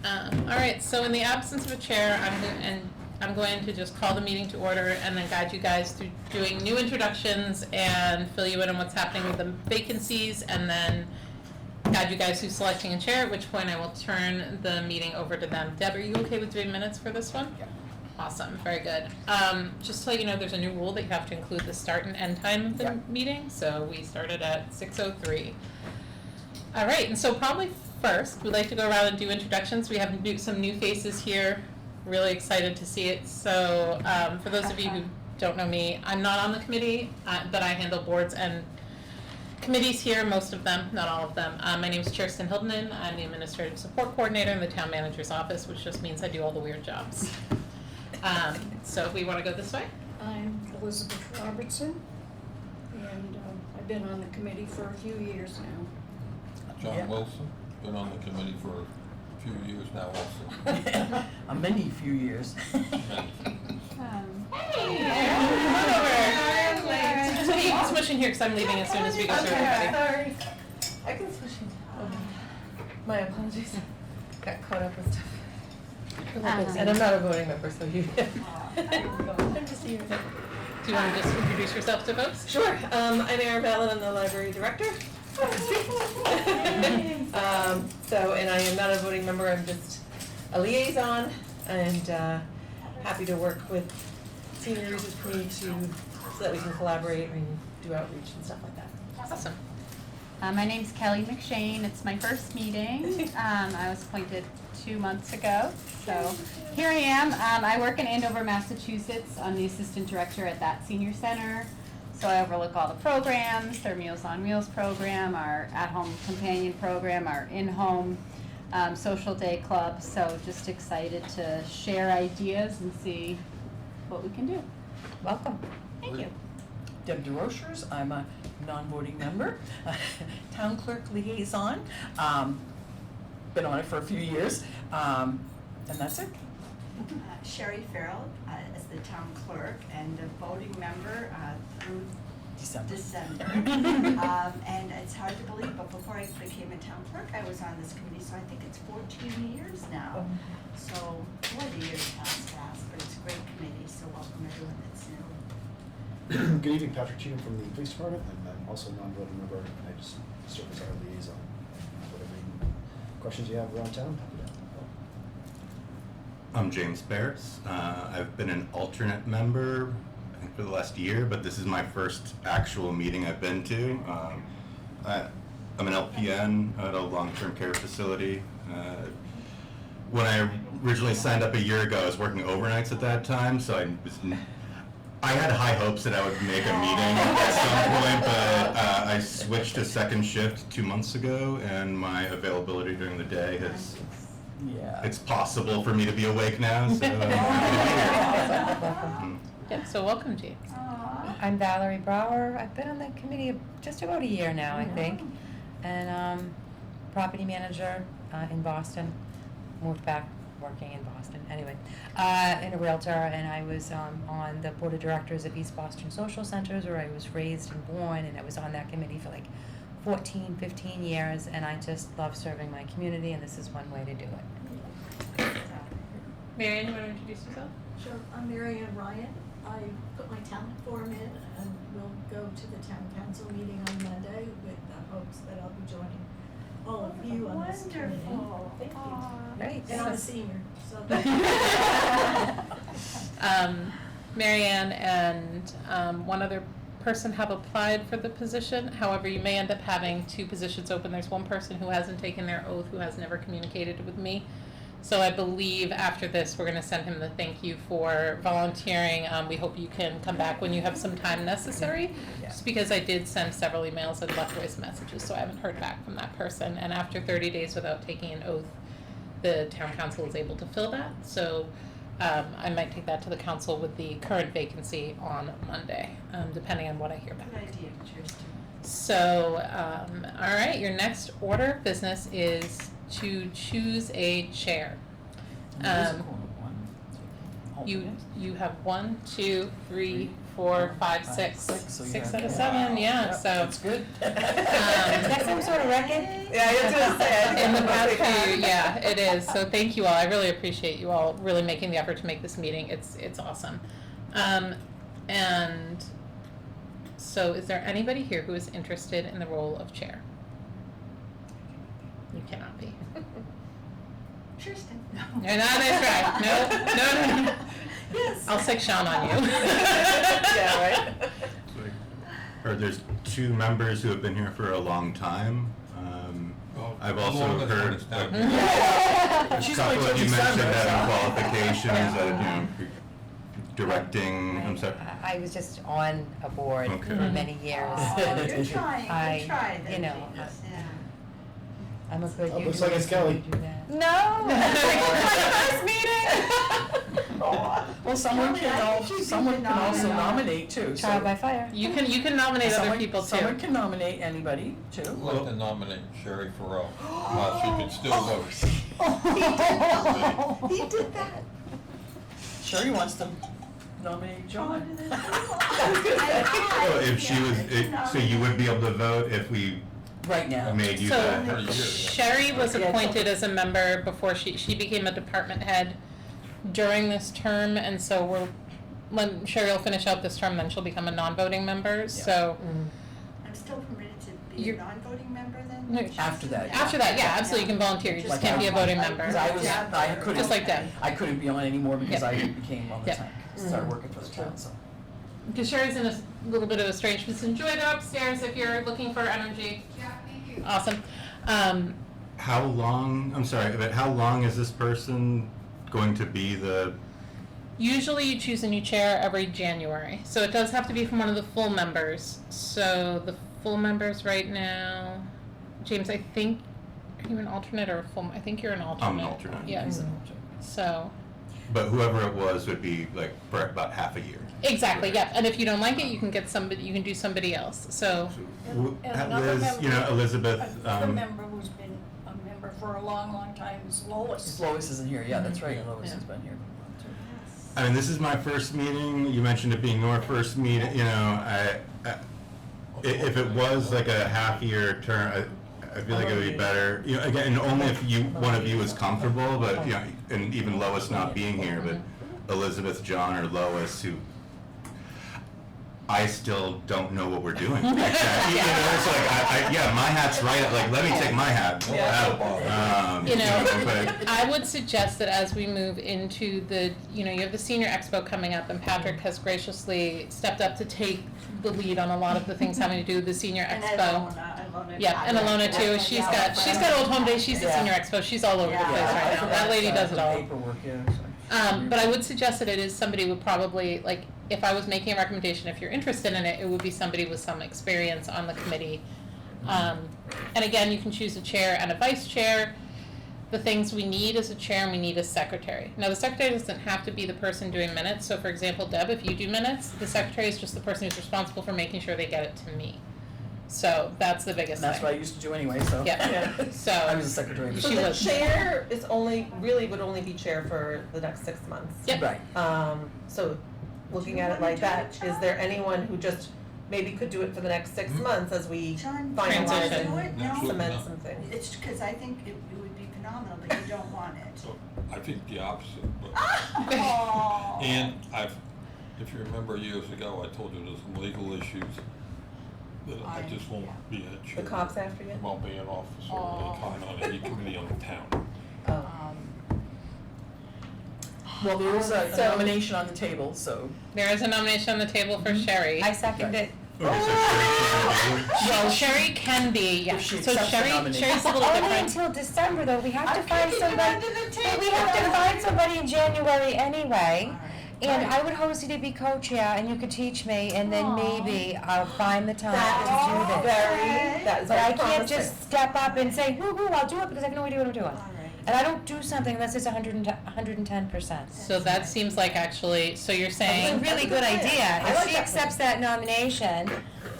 All right, so in the absence of a chair, I'm going to just call the meeting to order and then guide you guys through doing new introductions and fill you in on what's happening with the vacancies, and then guide you guys through selecting a chair, at which point I will turn the meeting over to them. Deb, are you okay with doing minutes for this one? Yeah. Awesome, very good. Just to let you know, there's a new rule that you have to include the start and end time of the meeting, so we started at 6:03. All right, and so probably first, we'd like to go around and do introductions. We have some new faces here, really excited to see it. So for those of you who don't know me, I'm not on the committee, but I handle boards and committees here, most of them, not all of them. My name is Kirsten Hildeman. I'm the Administrative Support Coordinator in the Town Manager's Office, which just means I do all the weird jobs. So if we want to go this way. I'm Elizabeth Robertson, and I've been on the committee for a few years now. John Wilson, been on the committee for a few years now also. A many few years. Hey, you can switch in here because I'm leaving as soon as we go through everybody. Sorry. I can switch in. My apologies. Got caught up with stuff. And I'm not a voting member, so you. I'm just here. Do you want to just introduce yourself to folks? Sure. I'm Erin Ballard. I'm the library director. And I am not a voting member. I'm just a liaison, and happy to work with seniors if we need to, so that we can collaborate and do outreach and stuff like that. Awesome. My name's Kelly McShane. It's my first meeting. I was appointed 2 months ago, so here I am. I work in Andover, Massachusetts. I'm the assistant director at that senior center. So I overlook all the programs, their Meals on Wheels program, our at-home companion program, our in-home social day club. So just excited to share ideas and see what we can do. Welcome. Thank you. Deb DeRochers, I'm a non-voting member, town clerk liaison. Been on it for a few years, and that's it. Sherry Farrell as the town clerk and a voting member through December. And it's hard to believe, but before I became a town clerk, I was on this committee, so I think it's 14 years now. So boy, the years pass fast, but it's a great committee, so welcome everyone that's new. Good evening, Patrick Cheatham from the police department, and I'm also a non-voting member, and I just serve as our liaison. Whatever questions you have around town, happy to help. I'm James Barris. I've been an alternate member, I think, for the last year, but this is my first actual meeting I've been to. I'm an LPN at a long-term care facility. When I originally signed up a year ago, I was working overnights at that time, so I had high hopes that I would make a meeting at some point, but I switched to second shift 2 months ago, and my availability during the day has, it's possible for me to be awake now, so I'm happy to be here. Yeah, so welcome, James. I'm Valerie Brower. I've been on the committee just about a year now, I think, and property manager in Boston. Moved back working in Boston, anyway, in a realtor, and I was on the board of directors of East Boston Social Centers, where I was raised and born, and I was on that committee for like 14, 15 years, and I just love serving my community, and this is one way to do it. Marianne, you want to introduce yourself? Sure, I'm Mary Ann Ryan. I put my talent form in, and we'll go to the town council meeting on Monday with the hopes that I'll be joining all of you on this committee. Thank you. Great. And I'm a senior, so. Marianne and one other person have applied for the position. However, you may end up having 2 positions open. There's one person who hasn't taken their oath, who has never communicated with me. So I believe after this, we're going to send him the thank you for volunteering. We hope you can come back when you have some time necessary, just because I did send several emails and left voice messages, so I haven't heard back from that person. And after 30 days without taking an oath, the town council is able to fill that. So I might take that to the council with the current vacancy on Monday, depending on what I hear back. Good idea, Kirsten. So, all right, your next order of business is to choose a chair. You have 1, 2, 3, 4, 5, 6. So you 6 have- out of 7, yeah, Yep, so. That's good. Is that some sort of record? Yeah, I was gonna say, I think In the that's past what few, they yeah, it is, so thank you all, I really appreciate you all really making the effort to make this meeting, it's awesome. And so is there anybody here who is interested in the role of chair? You cannot be. Kirsten, no. No, that's right, no. Yes. I'll stick Sean on you. Yeah, right? Heard there's 2 members who have been here for a long time. Well, I've the also longest one heard is down a here. She's couple only of you December, mentioned so- having qualifications, directing, I'm sorry. I was just on a board Okay. for many years. Oh, good try, I- good try. you know, Yeah. I'm a good Oh, user. looks like it's Kelly. Do that. No, my first meeting. Well, someone Kelly, I think you someone can can also nominate. nominate too, so. Trial by fire. You can nominate other Someone- people too. Someone can nominate anybody too. I'd like to nominate Sherry Farrell, while she can still vote. He did that. Sherry wants to nominate John. Oh, if she was, so you would be able to vote if we Right now. made you So the. Pretty good, yeah. Sherry was Yeah, appointed as a member before she became a department head during this term, and so when Sherry will finish out this term, then she'll become a non-voting member, so. I'm still permitted to be a You're- non-voting member then? No, After that. After that, yeah, absolutely, you can volunteer, you just Like can't be a voting member. Because I couldn't. Just like Deb. I couldn't be on anymore because Yep. I became on the Yep. time, started working for the town, so. Because Sherry's in a little bit of a strange position. Joy, they're upstairs if you're looking for energy. Yeah, thank you. Awesome. How long, I'm sorry, but how long is this person going to be the, Usually you choose a new chair every January, so it does have to be from one of the full members. So the full members right now, James, I think, are you an alternate or a full? I think you're an alternate. I'm an alternate. Yeah. So. but whoever it was would be like for about half a year? Exactly. Yeah. And if you don't like it, you can get somebody. You can do somebody else. So. And another Liz, you know, member- Elizabeth, Another member who's been a member for a long, long time is Lois. Lois isn't here, yeah, that's right, Mhm. Lois Yeah. has been here for a while too. I mean, this is my first meeting. You mentioned it being your first meeting. You know, if it was like a half-year term, I feel like it would be better. You know, again, and only if one of you is comfortable. But you know, and even Lois not being here, but Elizabeth, John, or Lois, who I still don't know what we're doing. Exactly. You know, it's like, yeah, my hat's right. Like, let me take my hat out. You know, but- I would suggest that as we move into the, you have the senior expo coming up, and Patrick has graciously stepped up to take the lead on a lot of the things having to do with the senior And expo. Alona. Yeah, and Alona too. She's got Old Home Day. She's the Yeah. senior expo. She's all over the Yeah. place I right now. forgot That lady does it the all. Paperwork, yeah, so. But I would suggest that it is somebody who probably, like, if I was making a recommendation, if you're interested in it, it would be somebody with some experience on the committee. And again, you can choose a chair and a vice chair. The things we need is a chair and we need a secretary. Now, the secretary doesn't have to be the person doing minutes. So for example, Deb, if you do minutes, the secretary is just the person who's responsible for making sure they get it to me. So that's the biggest And that's thing. what I used to do anyway, so. Yeah. So- I was a secretary. So She the was. chair is would only be chair for the next 6 months. Yep. Right. So looking at it wanna like do that, it, is there John? anyone who just maybe could do it for the next 6 months as we John, finalize Transition. do it? and No? Absolutely. cement not. some things? It's because I think it would be phenomenal, but you don't want it. So I think the opposite, but, Oh. and if you remember years ago, I told you there's some legal issues that I just won't be a chair. The cops after you? I won't be an officer of any kind on any committee on the town. Oh. Well, there is a So- nomination on the table, so. There is a nomination on the table for Sherry. I second it. Okay, so Sherry can Well, Sherry can be, yeah. If she So accepts the Sherry, nomination. Sherry's a little Only different. until December though, we have to find kicking it somebody. under the But we have to table. find somebody in January anyway. All right. And I would host you to be co-chair and you could teach me and then maybe I'll find the time to do this. That is But very I can't promising. just step up and say, woo-hoo, I'll do it because I have no idea what I'm doing. All right. And I don't do something unless it's 110%. So that seems like actually, so you're It's a saying, really good idea. I If like she that accepts that nomination,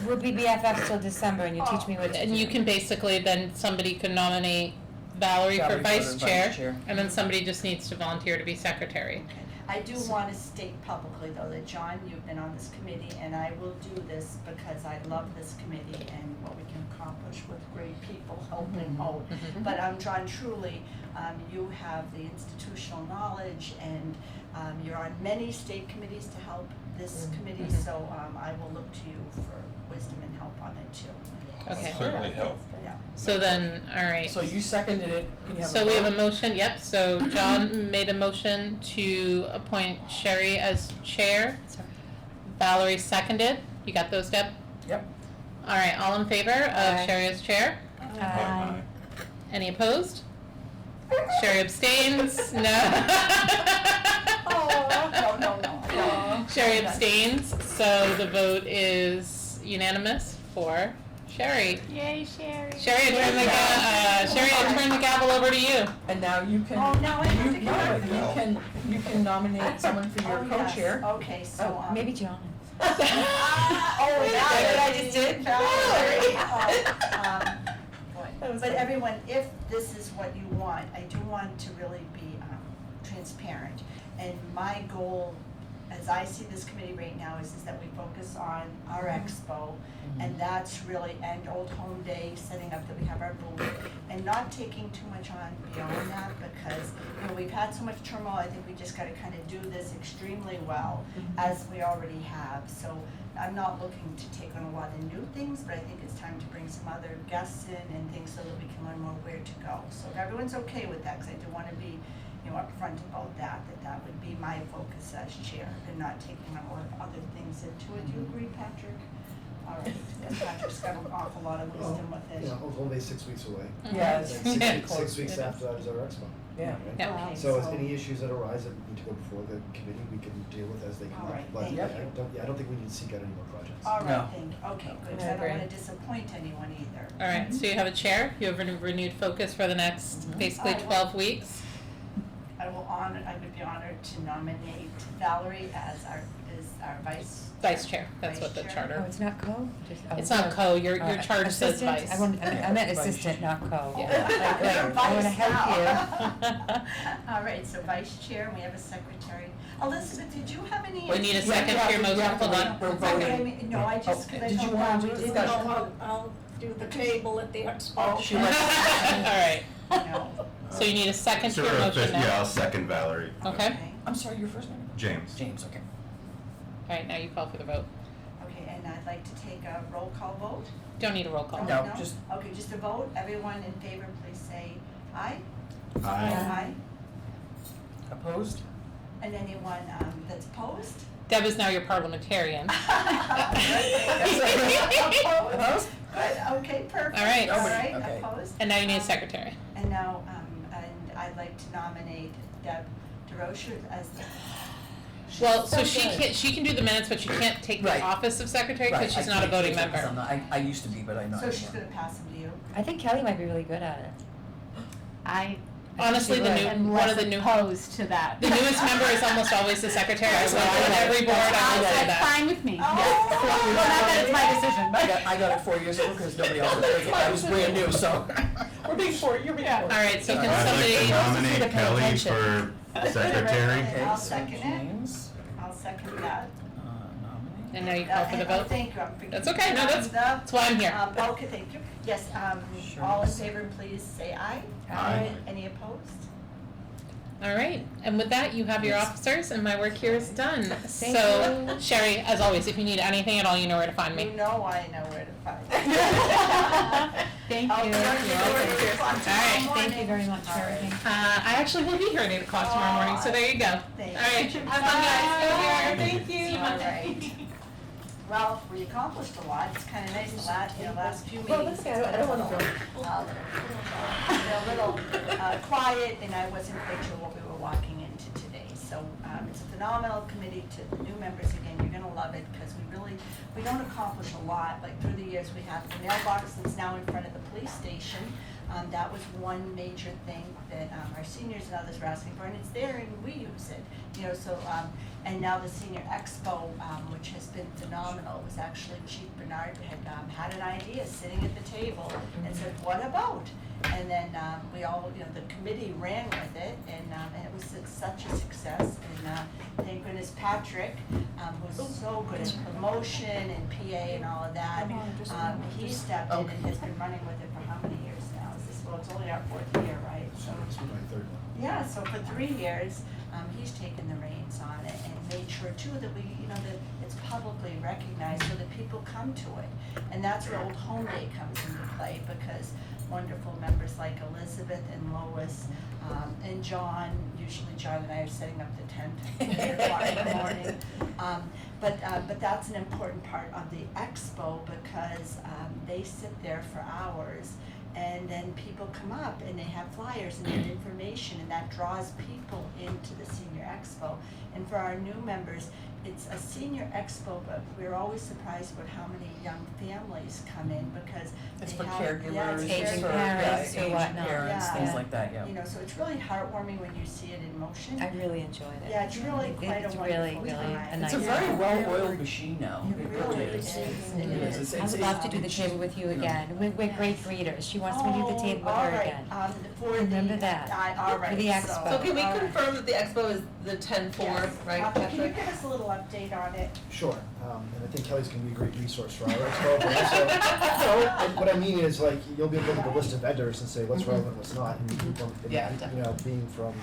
we'll be BFFs till December and you teach me what to do. and you can basically, then somebody could nominate Valerie for Valerie vice chair, chair. and then somebody just needs to volunteer to be secretary. I do want to state publicly though that John, you've been on this committee and I will do this because I love this committee and what we can accomplish with great people helping out. But John, truly, you have the institutional knowledge and you're on many state committees to help this committee, so I will look to you for wisdom and help on it too. Okay. Certainly help. Yeah. So then, all right. So you seconded it, can you have a So we have a vote? motion, yep, so John made a motion to appoint Sherry as chair. Valerie seconded, you got those, Deb? Yep. All right, all in favor of Aye. Sherry as chair? Aye. Any opposed? Sherry abstains, no. Oh, no. Sherry abstains, so the vote is unanimous for Sherry. Yay, Sherry. Sherry, I turn the gavel over to you. And now you can. Oh, now I have to No, get but you can nominate someone for your Oh, yes. co-chair. Okay, so, Oh, maybe John. Oh, What I just did? Valerie. That was But fun. everyone, if this is what you want, I do want to really be transparent. And my goal, as I see this committee right now, is that we focus on our expo. And that's really, and Old Home Day, setting up that we have our booth, and not taking too much on beyond that, because, you know, we've had so much turmoil, I think we just gotta kind of do this extremely well, as we already have. So I'm not looking to take on a lot of new things, but I think it's time to bring some other guests in and things so that we can learn more where to go. So if everyone's okay with that, because I do wanna be, you know, upfront about that would be my focus as chair, and not taking on a lot of other things into it. Do you agree, Patrick? All right, and Patrick's got an awful lot of wisdom with it. Yeah, Old Home Day's 6 weeks away. Yeah, And it's- then Yeah. six weeks after that is our expo. Yeah. right? Yeah. Okay, So if any issues that arise that need to go before the committee, we can deal with as they come All up. right, But thank I you. I don't think we need to seek out any more projects. All No. right, thank you. Okay, good, 'cause I don't agree. wanna disappoint anyone either. All right, so you have a chair, you have a renewed focus for the next basically I will. 12 weeks. I would be honored to nominate Valerie as our Vice chair, that's what the Vice chair. Oh, charter. it's not co? Just- oh, It's not co, your Alright. charge says Assistant? vice. I meant assistant, not co. Yeah. Like, I wanna help you. All right, so vice chair, and we have a secretary. Elizabeth, did you have any? We need a second to your motion, hold on. We're Okay, I voting. mean, no, I just, Oh, cause I did you know wanna we do a didn't discussion? know. I'll do the table at the expo. Oh, She wants- All right, No. so you need a second to So, your motion yeah, now. I'll second Valerie. Okay, I'm sorry, your first name? James. James, okay. all right, now you call for the vote. Okay, and I'd like to take a roll call vote. Don't need a roll call. No, just- Okay, just a vote. Everyone in favor, please say aye. Aye. Opposed? And anyone that's opposed? Deb is now your parliamentarian. Opposed? Good, okay, perfect. All right. All Nobody, right, okay. opposed? And now you need a secretary. And now, and I'd like to nominate Deb DeRocher as the. Well, so So she good. can do the minutes, but she can't take the Right. office of secretary Right, because she's I not a can't voting take it 'cause member. I'm not- I used to be, but I'm not So she's anymore. gonna pass them to you. I think Kelly might be really good at it. I Honestly, the new, am one less of the new, opposed to that. the newest member is almost always the secretary. I That's went what I on like. every board, I will say That's that. fine with me. Oh. Yes. Well, not that it's my decision, but. I got it 4 years ago because nobody else was taking it. I was brand new, so. We're being you're being All right, so can I'd like to somebody, nominate to pay Kelly attention. for secretary. Okay, I'll so second it. James, I'll second that. nominate. and now you call for the And- oh, vote? thank you, I'm forgetting. That's okay, no, that's why I'm here. Okay, thank you. Yes, Sure. all in favor, please say aye. Aye. Any opposed? All right, and with that, you have your officers, and my work here is done. Thank So, you. Sherry, as always, if you need anything at all, you know where to find You me. know I know where to find you. Thank I'll you. be on your door at 8 o'clock All right, tomorrow Thank you morning. very much for All right. everything. I actually will be here at 8 o'clock tomorrow morning, so there you go. All Thank right, you. have fun, guys. Go here. Thank See you All Monday. right. Well, we accomplished a lot. It's kind of nice the last few meetings. Well, let's go. I don't wanna go. A little quiet, and I wasn't quite sure what we were walking into today. So it's a phenomenal committee. To new members, again, you're gonna love it because we don't accomplish a lot. Like through the years, we have the mailbox that's now in front of the police station. That was one major thing that our seniors and others were asking for, and it's there and we use it. You know, so and now the Senior Expo, which has been phenomenal, was actually Chief Bernard had an idea sitting at the table and said, "What about?" And then we all, you know, the committee ran with it, and it was such a success. And Patrick, who's so good at promotion and PA and all of that. He stepped in and has been running with it for how many years now? Well, it's only our 4th year, right? So, This was my third one. yeah, so for 3 years, he's taken the reins on it and made sure too that we, that it's publicly recognized so that people come to it. And that's where Old Home Day comes into play, because wonderful members like Elizabeth and Lois, and John, usually John and I are setting up the tent at 8 o'clock in the morning. But that's an important part of the expo, because they sit there for hours, and then people come up and they have flyers and they have information, and that draws people into the senior expo. And for our new members, it's a senior expo, but we're always surprised about how many young families come in, because It's they for have, caregivers, yeah, it's Aging for, parents or aging whatnot. parents, Yeah. things like that, yeah. so it's really heartwarming when you see it in motion. I really enjoyed it. Yeah, it's really quite a It's wonderful really, really time. a nice It's a time. very well-oiled machine now. It really is. It It is. is. I would love to do the table with you again. We're great greeters. She wants me to do the table with her again. Remember that. All right. For the expo. So can we all right. confirm that the expo is the 10/4, Yes. right, Can you Patrick? give us a little update on it? Sure, and I think Kelly's gonna be a great resource for our expo, but also, and what I mean is, like, you'll be able to look at the list of vendors and say what's relevant, what's not, and you from, Yeah, being from,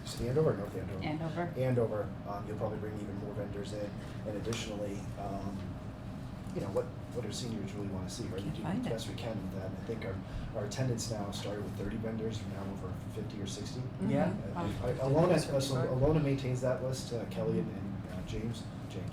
is it Andover or North Andover? Andover. You'll probably bring even more vendors in, and additionally, what do seniors really wanna see, right? We do Find the it. best we can with that, and I think our attendance now started with 30 vendors, we're now over 50 or 60. Yeah. Alona maintains that list, Kelly and James, right?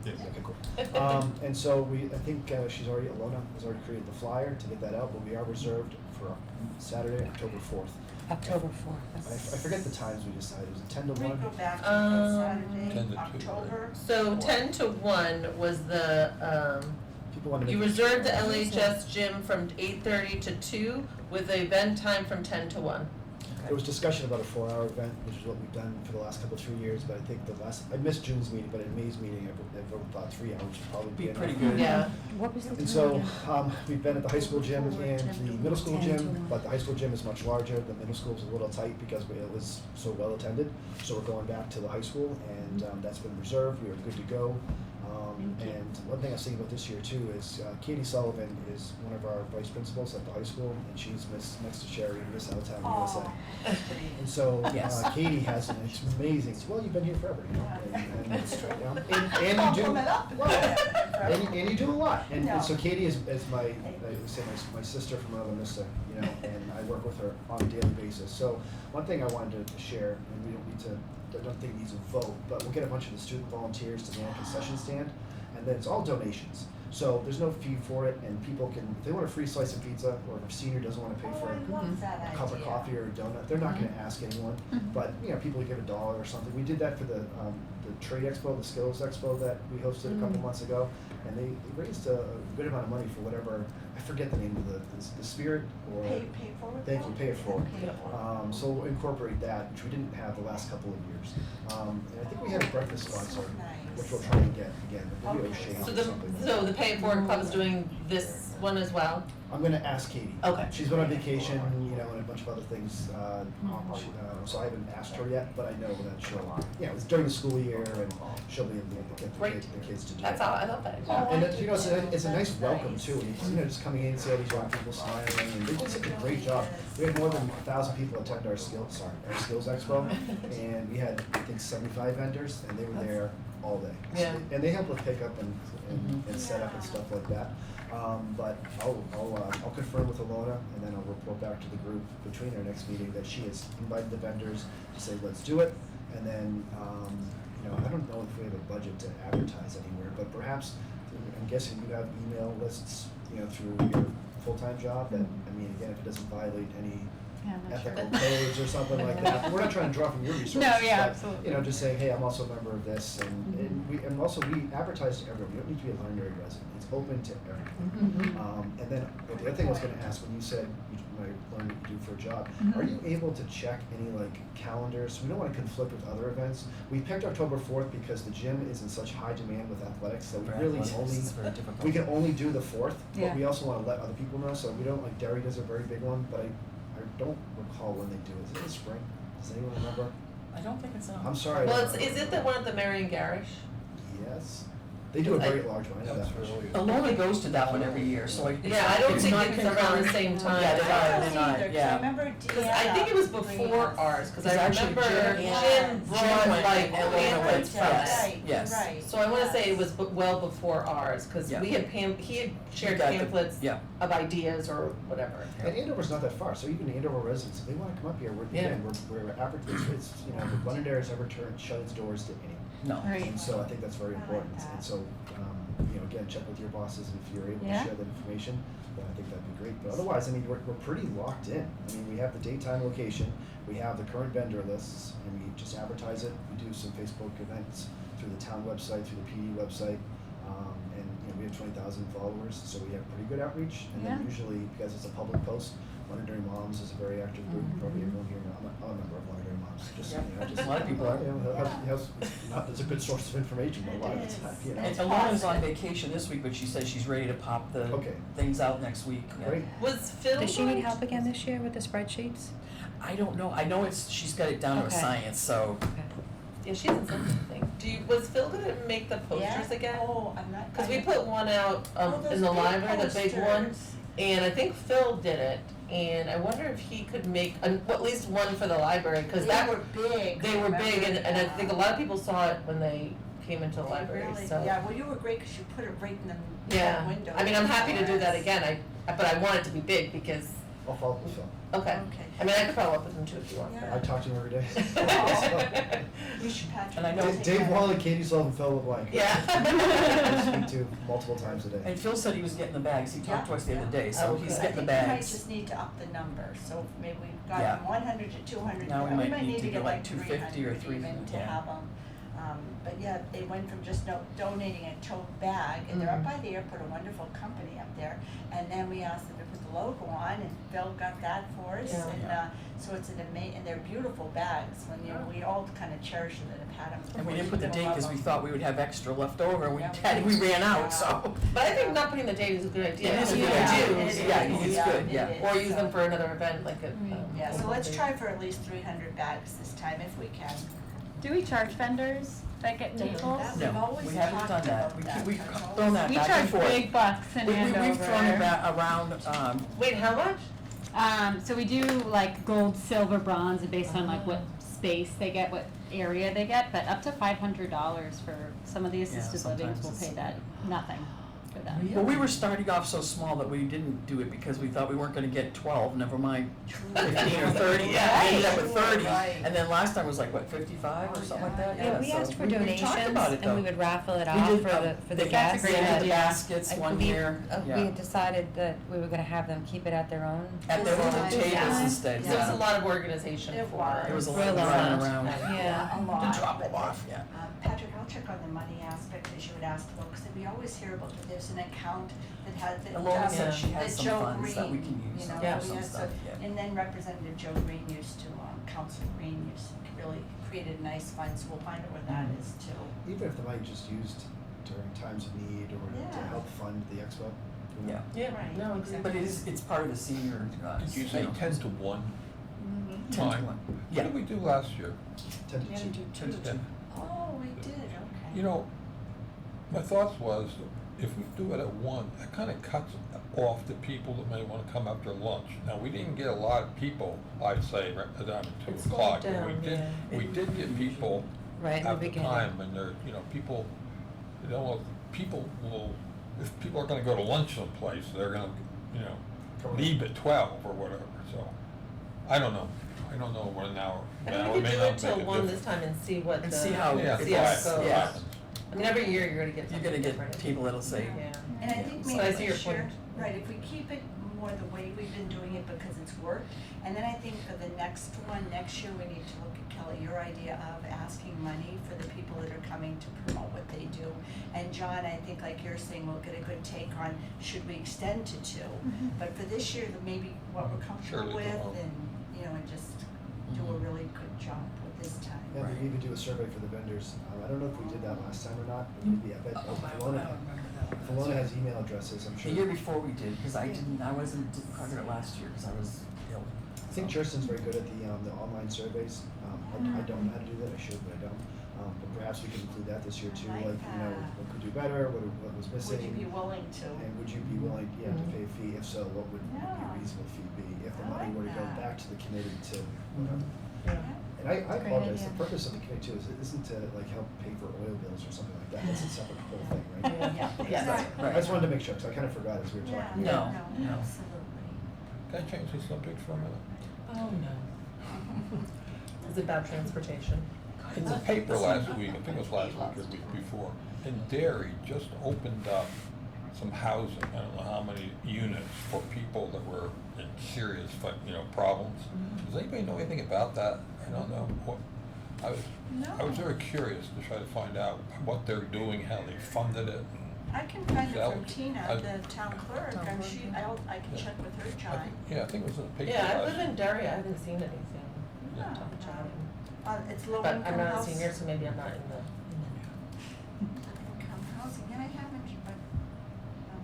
Yes. Okay, cool. And so I think Alona has already created the flyer to get that out, but we are reserved for Saturday, October 4th. October I 4th. forget the times we decided, was it 10 to Can we 1? go back to10 Saturday, to 2, October? So 10 to 1 was the, People want to you make. reserved the LHS gym from 8:30 to 2 with the event time from 10 to 1. There was discussion about a 4-hour event, which is what we've done for the last couple, 3 years, but I think I missed June's meeting, but in May's meeting, everyone thought 3 hours would probably be Be enough. pretty good. Yeah. What was the time And so, again? we've been at the high school gym and the middle school 10 to gym, 1. but the high school gym is much larger, the middle school is a little tight because it was so well attended. So we're going back to the high school, and that's been reserved, we are good to go. And one thing I was thinking about this year too is Katie Sullivan is one of our vice principals at the high school, and she's next to Sherry, Miss Out of Town USA. Oh, And so, Yes. Katie has it's amazing, well, you've been here forever, you know, and That's true. and you do, Compliment up. and you do a lot, and No. so Katie is my, I would say my sister from another mister, you know, and I work with her on a daily basis. So, one thing I wanted to share, and we don't need to, I don't think it needs a vote, but we'll get a bunch of the student volunteers to man a concession stand, and then it's all donations. So there's no fee for it, and people can, if they want a free slice of pizza, or if a senior doesn't want to pay Oh, for I love that a cup of idea. coffee or a donut, they're not gonna ask anyone, but, people give $1 or something. We did that for the trade expo, the skills expo that we hosted a couple months ago, and they raised a good amount of money for whatever, I forget the name of the Spirit, or. Pay forward? Thank you, pay it forward. Pay it forward. So we'll incorporate that, which we didn't have the last couple of years. And I think we had a breakfast sponsor, which we'll try and get again, maybe Okay. O'Shea So or something. the Pay It Forward Club is doing this one as well? I'm gonna ask Katie. Okay. She's been on vacation, and a bunch of other things, so I haven't asked her yet, but I know that she'll, it's during the school year, and she'll be able to get Great. the kids to do it. That's all, I love that. And it's a nice welcome too, and just coming in and see all these young people smiling, and they did such a great job. We had more than 1,000 people attend our skills expo, and we had, I think, 75 vendors, and they were there all day. Yeah. And they help with pickup and setup and stuff like that. But I'll confirm with Alona, and then I'll report back to the group between our next meeting that she has invited the vendors to say, let's do it. And then, I don't know if we have a budget to advertise anywhere, but perhaps, I'm guessing you have email lists, through your full-time job, that, again, if it doesn't violate any ethical codes or something like that. We're not trying to draw from your resources. No, yeah, but, absolutely. Just saying, hey, I'm also a member of this, and also we advertise to everyone. You don't need to be a Londonderry resident. It's open to everyone. And then the other thing I was going to ask, when you said you might learn what you do for a job, are you able to check any calendars? We don't want to conflict with other events. We picked October 4th because the gym is in such high demand with athletics that we really we can only do the 4th, but Yeah. we also want to let other people know. So we don't Derry does a very big one, but I don't recall when they do it. Is it in the spring? Does anyone remember? I don't think it's on. I'm sorry. Well, is it the one at the Marion Garage? Yes. They do a very large one, I know That's that much. really. Alona goes to that one every year, so it's Yeah, I don't it's think not it's around the concurrent. same time. Yeah, they're not, I they're don't not, either, 'cause I yeah. remember Cause I think it was before ours, cause It's I actually remember Jim- Jim Jim brought went like and Alona went pamphlets first. from Yes. it. Right, Yes. you're right. So I wanna say it yes. was well before ours, cause Yeah. we had he had shared got the- pamphlets Yeah. of ideas or whatever. And Andover's not that far, so even the Andover residents, if they wanna come up here, we're advertising, it's, you know, Londonderry has ever shut its doors to any. No. Right. And so I think that's very I like important, that. and so, you know, again, check with your bosses, and if you're able to Yeah. share that information, then I think that'd be great, but otherwise, I mean, we're pretty locked in. I mean, we have the date, time, location, we have the current vendor lists, and we just advertise it, we do some Facebook events through the town website, through the PD website, and, you know, we have 20,000 followers, so we have pretty good outreach, and then Yeah. usually, because it's a public post, Londonderry Moms is a very active group, Mhm. probably everyone here, I'm a member of Londonderry Moms, just, Yeah. you know, just. A lot of people are. You know, it's a good source of information, but a lot of the time, you know. And Alona's on vacation this week, but she says she's ready to pop the Okay. things out next week. Yeah. Great. Was Phil Does she need going help to- again this year with the spreadsheets? I don't know, I know she's got it down to a Okay. science, so. Yeah, she hasn't said anything. Was Phil gonna make the posters Yeah? again? Oh, I'm not. Cause we I- put one out Oh, those in the big library, the big one, posters. and I think Phil did it. And I wonder if he could make at least one for the library, cause They that were big. they were big, remember? and I think a lot of people saw it when they came into the They library. really- So Yeah, well, you were great because you put it right in the yeah, window. I mean, I'm happy to do that for us. again. But I want it to be big because I'll follow up with Phil. okay. Okay. I mean, I could follow up with him too if you want. Yeah. I talk to him every day. You should, Patrick. And I know- take Dave that. Wall and Katie Sullivan, Phil LeBlanc. I Yeah. speak to multiple times a day. And Phil said he was getting the bags, he talked to us the other day, Oh, so good. he's I getting the I think we might bags. just need to up the number, so maybe we've got Yeah. from 100 to 200. Now we might need to get get like like 250 or 300 even 300, to yeah. have them. But yeah, they went from just donating a tote bag, and they're up by the airport, a wonderful company up there. And then we asked them to put the logo on, and Phil got that for us. Yeah. And so it's and they're beautiful bags. When we all kind of cherish them and have had them. And we didn't put the date because we thought we would have extra left over, and Yeah. we ran out, so. But I think not putting the date is a good idea. It is a because good we idea. do, It is, Yeah, it's good, it yeah. is. Or use them So- for another event like a. Yeah, so let's try for at least 300 bags this time if we can. Do we charge vendors that get tables? That- No, We've always we haven't talked done that. about We that. keep, we've I've thrown that We back and charge forth. big bucks in Andover. We've thrown it around, Wait, how much? So we do like gold, silver, bronze, and based on like what space they get, what area they get, but up to $500 for some of the assisted livings, sometimes we'll it's- pay that, nothing for them. well, we were starting off so small that we didn't do it because we thought we weren't gonna get 12, never mind 15 or 30. Yeah, we ended up with 30, Right. and then last time was like, what, 55 or something like that? Yeah, Yeah, we so asked for we donations, talked about it, and we though. would raffle it We off did, for the they guests. They did and the baskets I one believe, year, We yeah. had decided that we were gonna have them keep it at their own. At their little Yeah. tables Yeah. instead, There was a yeah. lot of organization It for. was. There was a For lot a running lot. around. Yeah. A lot. To drop them off, yeah. Patrick, I'll check on the money aspect as you would ask about, because we always hear about that there's an account that has, that Alona said does, she that has some Joe funds that we Green, can use you know, for we some had stuff, yeah. And then Representative Joe Green used to, Councilor Green used to really created a nice fund, so we'll find out where that Mhm. is too. Even if the money just used during times of need or to Yeah. help fund the expo. you know. Yeah, Yeah, Right, no, exactly. but it's part of the senior, Did you say 10 to 1? Mm-hmm. 10 to Fine. 1. What Yeah. did we do last year? 10 to Yeah, 2. we do 10 to two. 2. Oh, we did, okay. You know, my thoughts was, if we do it at 1, that kind of cuts off the people that may want to come after lunch. Now, we didn't get a lot of people, I'd say, around It 2 slowed o'clock, but we down, did, yeah. we did get people Right, in the at the beginning. time, and they're, you know, people, you know, people will, if people are gonna go to lunch someplace, they're gonna, you know, Come on. leave at 12 or whatever, so, I don't know when now, I mean, now we it could may do not it make till a 1 this difference. time and see what And the. see how Yeah, it see how goes, it goes. yeah. I mean, every year you're gonna get You're something gonna different. get people that'll say, Yeah. And I Yeah. think So maybe I see your this year, point. right, if we keep it more the way we've been doing it because it's worked, and then I think for the next one, next year, we need to look at, Kelly, your idea of asking money for the people that are coming to promote what they do. And John, I think like you're saying, we'll get a good take on, should we extend to 2? But for this year, maybe what we're comfortable Surely with go up. and, you know, and just do a really good job with this time. Yeah, Right. we even do a survey for the vendors. I don't know if we did that last time or not, but maybe, I bet, oh, I if don't Alona, remember that if one. Alona has email addresses, I'm The sure. year before we did, because I wasn't part of it last year, because I was ill. I think Kirsten's very good at the online surveys. I I don't know how to do that, I should, but I don't. But perhaps we can include that this year too, I like, like you know, that. what could do better, what was missing. Would you be willing to? And would you be willing, to pay a fee? If so, what would a Yeah. reasonable fee be? If the I money like were to go that. back to the committee to whatever. Yeah. And I Great apologize, idea. the purpose of the committee too isn't to like help pay for oil bills or something like that, that's a separate whole thing, right? Yeah, Yes. exactly. Right, I just wanted to make sure, because I kind of forgot as we were Yeah, talking. No, no. absolutely. Can I change the subject for a minute? Oh, no. Is it about transportation? In the paper last week, I think it was last week or the week before, and Derry just opened up some housing, I don't know how many units for people that were in serious, problems. Does anybody know anything about that? I don't know. I was very curious to try to find out what they're doing, how they funded it. I can find it Sal- from Tina, I- the town clerk, Town and clerk, I can Yeah. check with her, I John. think- I think it was in the paper Yeah, I last live in week. Derry, I haven't seen anything. Yeah. Top of chatting. It's low But income I'm not a housing. senior, so maybe I'm not in the. Income housing, and I haven't,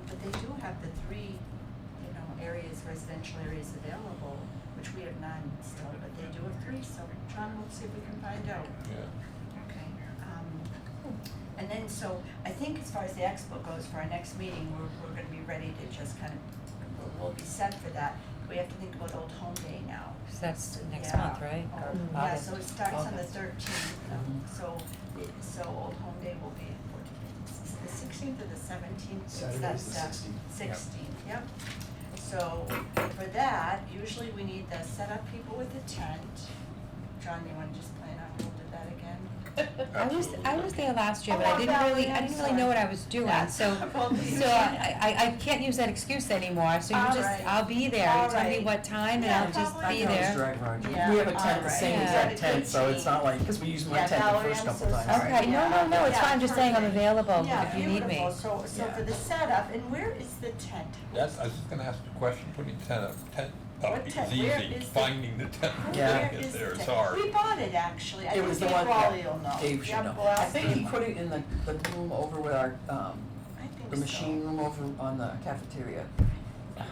but they do have the three, areas, residential areas available, which we have none still, but they do have three, so John, we'll see if we can find out. Yeah. Okay, and then, so, I think as far as the expo goes, for our next meeting, we're gonna be ready to just kind of, we'll be set for that. We have to think about Old Home Day now. So that's next Yeah. month, right? Or Yeah, August? so it starts on the August. 13th, so Old Home Day will be, the 16th or the 17th? Saturday's the 16th. 16th, yep. So for that, usually we need the setup people with the tent. John, you wanna just plan on we'll do that again? I was there last year, but Oh, I didn't Valerie, really I'm know sorry. what I was doing, That's- so, well, you- so I can't use that excuse anymore, so you All just, right. I'll be there, All you tell me right. what time and Yeah, I'll just probably. be I can always there. drag Roger. Yeah, We have a tent, the alright. same Yeah. exact Good tent, so it's team. not like, because we used my Yeah, tent the Valerie, first I'm couple so times. sorry. Okay, no, it's Yeah, fine, just saying I'm perfect. available Yeah, if you need me. beautiful. So Yeah. for the setup, and where is the tent? That's, I was just gonna ask the question, putting tent up What is tent? Where easy, is the- finding the tent Yeah. Where to is get there the is tent? hard. We bought it actually. I It think was the Dave one, Raleigh yeah, will know. Dave should Yep, know. we'll I ask think he Dave. put it in the room over with our, I think the so. machine room over on the cafeteria.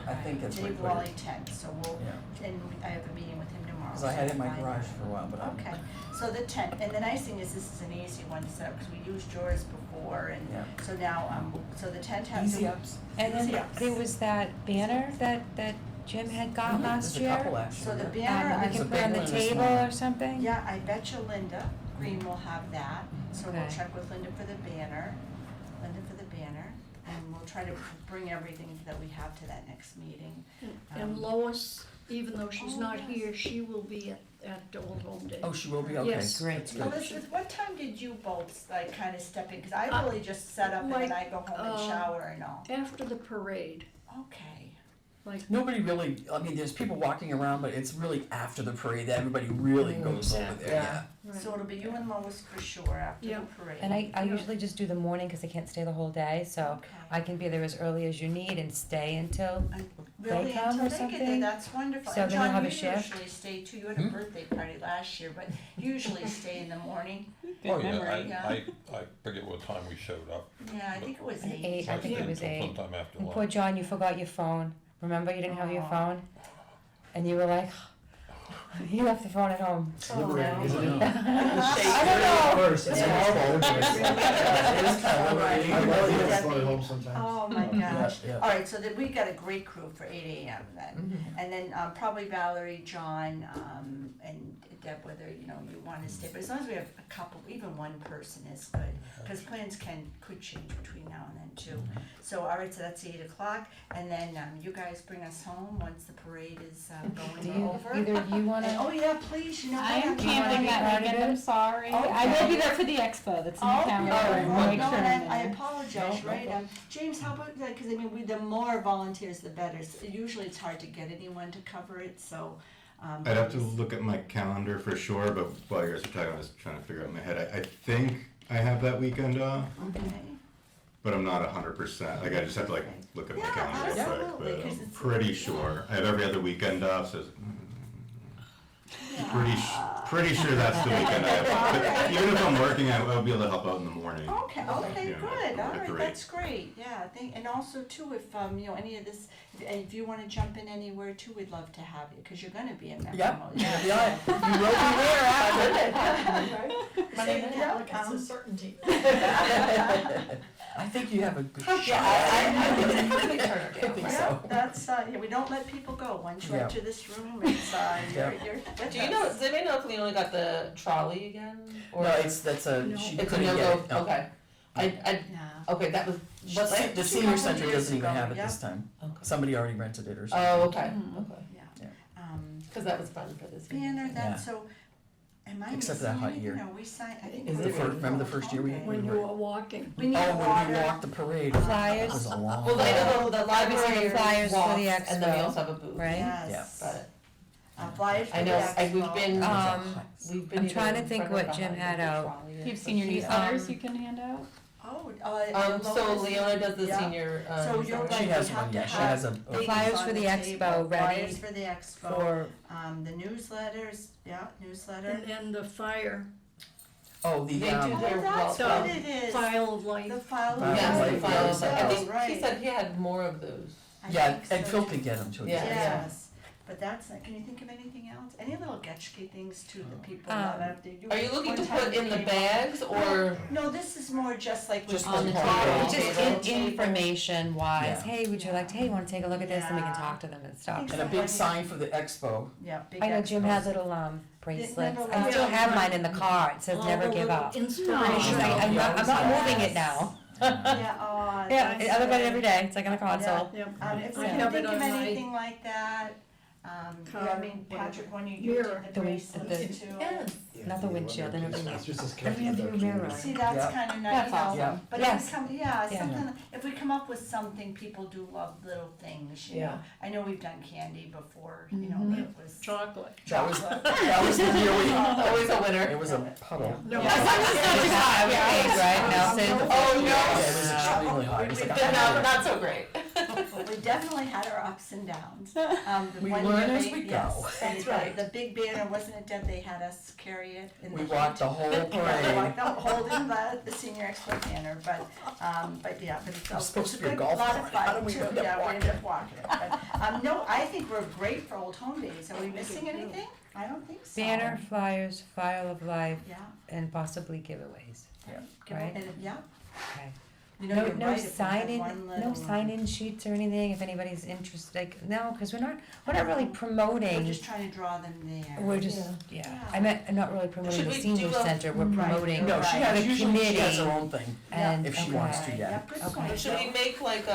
I think that's where he Dave put it. Raleigh tent, so we'll, Yeah. and I have a meeting with him tomorrow. Because I so had it in we'll my find garage out. for a while, but I'm. Okay, so the tent, and the nice thing is this is an easy one to set up, because we used yours before, and Yeah. so now, so the tent has. Easy ups. And Easy then ups. there was that banner that Jim had got last year. There's a couple actually. So the yeah. banner, We I There's a can put on big the one and a table small or one. something? yeah, I bet you Linda Green will have that, so we'll Okay. check with Linda for the banner, and we'll try to bring everything that we have to that next meeting. And Lois, even though she's Oh, not yes. here, she will be at Old Home Day. Oh, she will be, okay. Yes. Great. That's good. Elizabeth, what time did you both kind of step in? Because I Uh, really just set up and then like, I go home and shower and all. After the parade, Okay. like, Nobody really, I mean, there's people walking around, but it's really after the parade that everybody really goes over there, yeah. right. So it'll be you and Lois for sure after Yeah. the parade. And I usually just do the morning because I can't stay the whole day, so Okay. I can be there as early as you need and stay until, Really, come until or they get there, something? that's wonderful. So And then you'll John, have a you shift? usually stay too, you had a birthday party last year, but you usually stay in the morning. Oh, memory, yeah, yeah. I forget what time we showed up. Yeah, I think it was At 8. eight, I think it was stayed 8. until sometime after And lunch. poor John, you forgot your phone. Remember, you didn't have your Aw. phone? And you were like, you left the phone at home. It's liberating, isn't it? I don't know. First, and It's then horrible. It is kind of liberating. I really do Debbie. float at home sometimes. Oh my gosh. Yeah. All right, so then we got a great crew for 8 a.m. then. And then probably Valerie, John, and Deb, whether, you want to stay. But as long as we have a couple, even one person is good. Because plans could change between now and then too. So, all right, so that's 8 o'clock. And then you guys bring us home once the parade is Do going you, over. either of you wanna? And, oh yeah, please, I am what? camping that part of weekend, I'm it? sorry. I Okay. will be there for the expo, that's in the Oh, calendar. yeah, I'll make no, sure I'm and I there. apologize, No, right? no. James, how about that, because I mean, the more volunteers, the better. Usually it's hard to get anyone to cover it, so. I'd have to look at my calendar for sure, but while you guys are talking, I was trying to figure out in my head. I think I have that weekend off, Okay. but I'm not 100%. Like, I just have to look at my Yeah, calendar real absolutely, quick, 'cause but I'm it's- pretty sure. I have every other weekend off, so Pretty sure that's the weekend I have. But even if I'm working, I'll be able to help out in the morning. Okay, Yeah, good, all at right, 3. that's great, yeah, I think, and also too, if, any of this, if you wanna jump in anywhere too, we'd love to have you, cause you're gonna be a member. Yep, most yeah, likely. you will be there after. Saying that like it's a certainty. I think you have a good shot. Yeah, I think Yeah, so. that's, we don't let people go, once you Yeah. enter this room, it's, you're with Do you know, us. does anybody know if Leona got the trolley again? Or No, that's a, No. she it's a couldn't get no-go? it, no. Okay. I, No. okay, that was, what, The like, senior couple center years doesn't even ago, have it yeah. this time. okay. Somebody already rented it or something. Oh, okay, Mhm. okay. Yeah. Cause that was fun for this year. Banner, Yeah. that's so, am I Except for missing that hot anything? year. No, we signed, I think. Is we're it? ready Remember the for first year we- homecoming. When you were walking. We need Oh, when water. we walked the parade. Flyers. That was a long. Well, I know the library Flyers for the walks, and then we expo, also have a booth. right? Yes. But Flyers for I the know, expo. we've been, I'm trying to either think in front or what Jim behind had the out. trolley, You have but senior he- newsletters you can hand out? Oh, So Leona does the Yeah. senior, So you're newsletter. right, She we has have one, to yeah, she have has a. things Flyers on for the expo table, ready Flyers for the expo, For, the newsletters, yeah, newsletter. And then the fire, Oh, the, They do Oh, their that's well- what it is. file of life. The file of File of Yes, life, the life. files, yeah, I yeah. think he Right. said he had more of those. I yeah, think so and Phil too. could get them too. Yeah. Yes, but that's, can you think of anything else? Any little getchky things to the people that have to. Are you looking to one time put in the came- bags or? No, this is more just like. Just with on the the table. just Table. information wise, Yeah. hey, would you like, hey, wanna take a look at this, and we can Yeah. talk to them and stuff. And a big sign for the expo. Yeah, big I know Jim expos. had little bracelets, remember I when- still have mine in the car, it says All never the give little up. Inspiration. She's like, I'm not moving it now. Yeah, oh. Yeah, that's I look at it good. every day, it's like on the console. Yep. If I we can have think it of on my anything like that, I mean, Patrick, when you Mirror. did the bracelets too. Yes. Not the windshield, and everything. It's just as Every connected other with our mirror. community. See, that's Yeah. kinda nice, That's you know, awesome. Yeah. but Yes. if we come, Yeah. something, if we come up with something, people do love little things, you know. Yeah. I know we've done candy before, you know, it was. Chocolate. That was, chocolate. that was the year we, Always a winner. it was a puddle. No. Right, Nelson? Oh, no. Yeah, it was extremely hot. It was like a Then hundred. not so great. We definitely had our ups and downs. The We one learn year as they- we yes, go. they- That's right. The big banner, wasn't it Deb, they had us carry it in the We heat? walked the whole Yeah, parade. like holding the senior expo banner, but yeah, but it's It was supposed it's to be a good, golf lot of cart. How fun did we too, end up yeah, we walking ended up walking it, but, no, I think we're great for Old Home Days, are we missing anything? I don't think so. Banner, flyers, file of life, Yeah. and possibly giveaways. Give Right. it- yeah, Okay. you know, No, you're no right, if we have sign-in, one no little- sign-in sheets or anything, if anybody's interested, like, no, cause we're not really We're promoting, just trying to draw them there. we're just, Yeah. yeah, I meant, I'm not really promoting Should the we senior do a- center, we're Right. promoting No, she the has, usually she has her committee, own thing, and, if she wants to, okay. yeah. good Okay. point. Should we make like,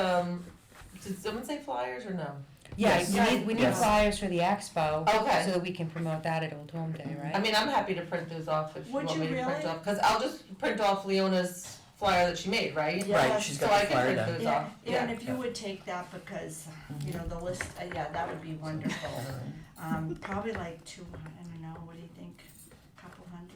did someone say flyers or no? Yeah, Yes. we need Yes. flyers for the expo, Okay. so that we can promote that at Old Home Day, right? I mean, I'm happy to print those off if you Would want you me to print really? off, cause I'll just print off Leona's flyer that she made, right? Yeah. Right, Yes. she's So got I the can flyer print done. those Yeah, off, yeah, and yeah. if you would take that because, you know, the list, yeah, that would be wonderful. Probably like 200, I don't know, what do you think, couple hundred?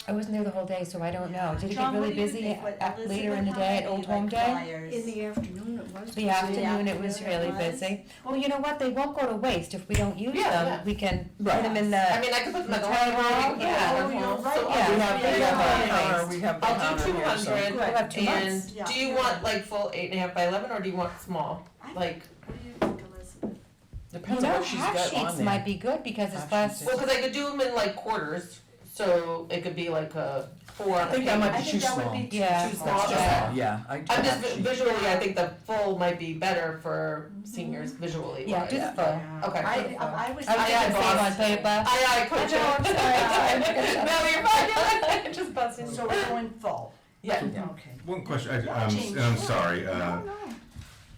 I wasn't there the whole day, so I don't know, did it get John, what really do you busy think? What, later in the Elizabeth, day at how Old many, Home like, Day? flyers? In the afternoon it was. The afternoon, it was afternoon really it was. busy. Well, you know what, they won't go to waste, if we don't use Yeah, them, yeah. we can put Right. them in I the, mean, I could put them at the The town hall, library, yeah. yeah, Oh, you're right. so Yeah. We I'll have, do we two have our hundred. counter, we have the I'll do counter two here, so. hundred, We'll have 2 months. and Yeah. do you want like full 8.5 by 11, or do you want small? I Like, What do you think, Elizabeth? you Depends on know, what she's half got on sheets there. might be good, because it's Half less, sheets. well, cause I could do them in like quarters, so it could be like a 4 on I a think that page. might I be think too that would small. be too Yeah. Too small. small. That's just Yeah. small, yeah, I. I'm just half sheet. visually, I think the full might be better for seniors visually. yeah, wise. do the Yeah. full. Yeah. Okay. I was. I would Aye, do the boss. same on paper. Aye, coach. I know, I'm sorry. No, you're fine, you're just buzzing. So we're going full. Yeah. Yeah. Okay. One question, James, and I'm sure. sorry, No, no.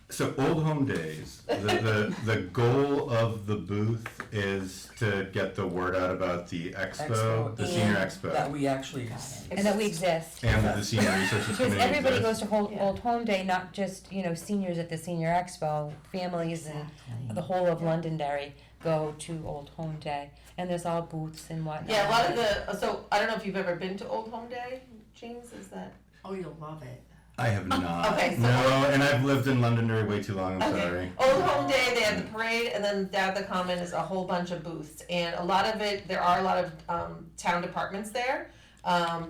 so Old Home Days, the goal of the booth is to get the word out about the expo, the senior and expo, That we actually. And that we exist. and that the senior resources Because committee everybody goes exists. to Old Home Day, not just, you know, seniors at the Senior Expo, families and the whole of Londonderry go to Old Home Day, and there's all booths and whatnot. Yeah, a lot of the, so I don't know if you've ever been to Old Home Day, James, is that? Oh, you'll love it. I have not. Okay, so- No, and I've lived in Londonderry way too long, I'm sorry. Old Home Day, they have the parade, and then down at the Common is a whole bunch of booths. And a lot of it, there are a lot of town departments there,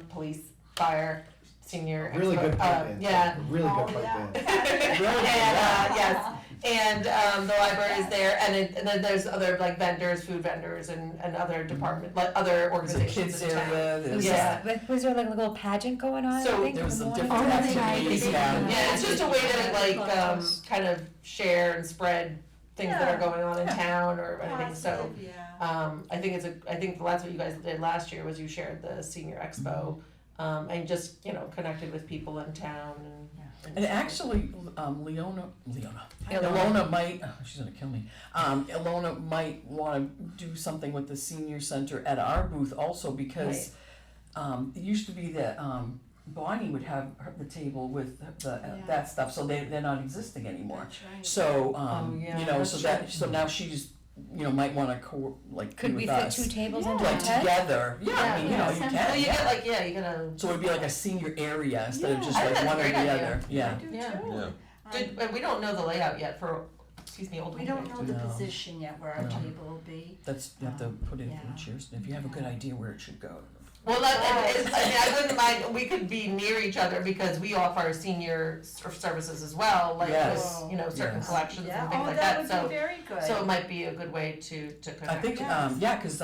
police, fire, senior. Really good pipe in. Yeah. Really Oh, good pipe in. And, yes, and, the library is there, and then there's other like vendors, food vendors and other department, like other There's a organizations kids in town. area, there's. Yeah. But was there like a little pageant going on, I So think, There in was the some morning? different Oh, that's right. activities, Yeah. Yeah, it's just a way to like, kind of share and spread things that are going on in town or anything, so. Positive, yeah. I think I think that's what you guys did last year was you shared the senior expo, and just, you know, connected with people in town and. And actually, Ilona might, she's gonna kill me. Ilona might wanna do something with the senior center at our booth also because, it used to be that, Bonnie would have the table with that stuff, so they're not existing anymore. That's right. So, yeah, you know, that's so true. so now she's, you know, might wanna be Could we with fit us. 2 tables into a Like tent? together, yeah, I mean, you know, you Well, can, you get yeah. like, yeah, you gotta. So it'd be like a senior area instead of just I think like that's one a or the great idea. other, yeah. I do Yeah. too. Yeah. Good, and we don't know the layout yet for, excuse me, Old We Home don't Day. know the No. position yet where our No. table will be. That's, you have to put it in Yeah. chairs, if you have a good idea where it should go. Well, I mean, I wouldn't mind, we could be near each other because we offer senior services as well, like, Yes. with, you know, certain Yes. collections Yeah, and things oh, like that that, would so. be very good. So it might be a good way to connect. I think, Yes. yeah, cause,